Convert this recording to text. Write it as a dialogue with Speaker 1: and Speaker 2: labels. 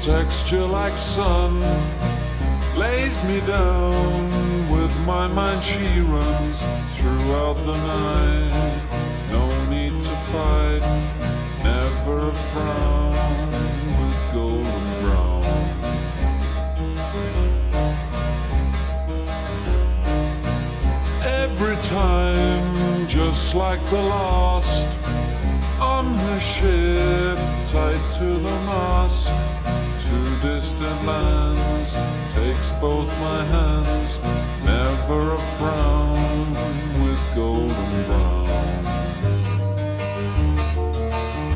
Speaker 1: texture like sun lays me down. With my mind she runs throughout the night. No need to fight, never a frown, with golden brown. Every time, just like the last, on her ship, tied to the mast, to distant lands, takes both my hands